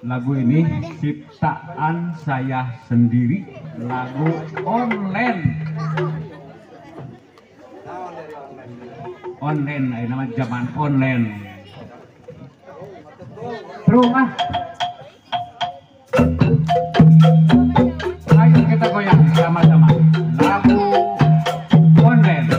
Lagu ini ciptaan saya sendiri, lagu online. Online, ini nama zaman online. Terus ah. Ayo kita goyang sama-sama. Lagu online.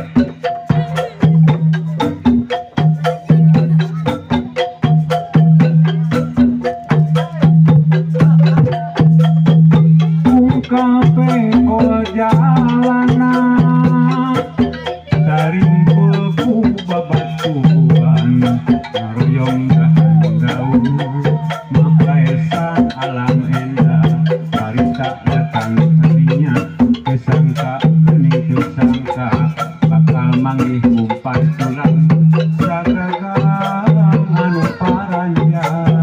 Kafe jalanan dari beku babatuan naroyong daun mapaesan alam endah harita datang harinya kesangka bening kesangka bakal manggih umpan tulang sagagang anu paranjang.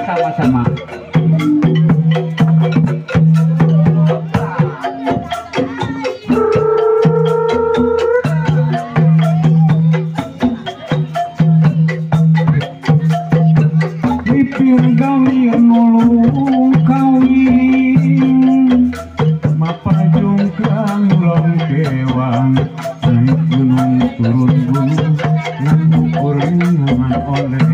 Sama-sama. Pipir gawi nulung kawin mapajung kang long kewang naik gunung turun gunung ngan ukur ngan oleh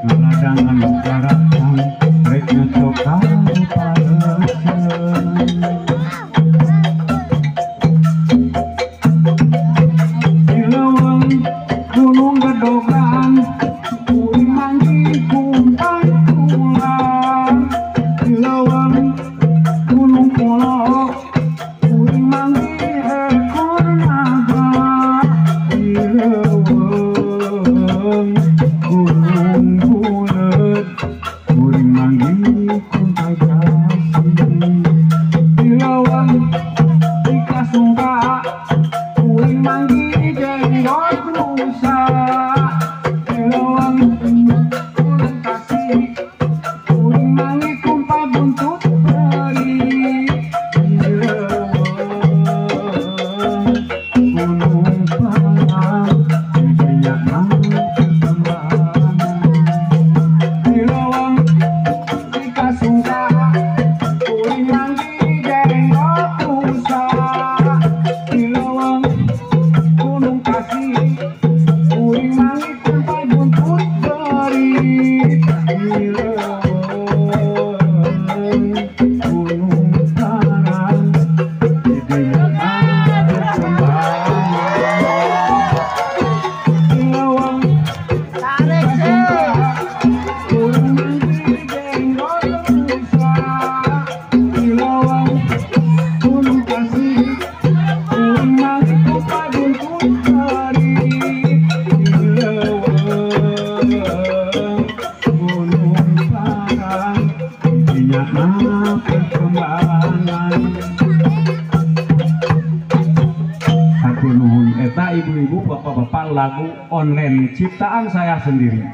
ngaladangan daratan rek nyocokan palesen dilawang gunung gedogan kuring manggi kumpai tulang dilawang gunung polok kuring manggi ekor naga dilawang gunung bulet kuring manggi kuntai kasih dilawang dikasungka kuring manggi jenggot rusa dilawang kuring kasih kuring manggi kumpai buntut peri dilawang gunung parang dibanyak mangga dilawang dikasungka kuring manggi jenggot rusa dilawang gunung kasih kuring manggi kumpai buntut peri dilawang gunung parang dibanyak dilawang kuring manggi jenggot rusa dilawang Gunung Parang intinya perkembangan. Hatur nuhun eta ibu-ibu bapak-bapak lagu online ciptaan saya sendiri.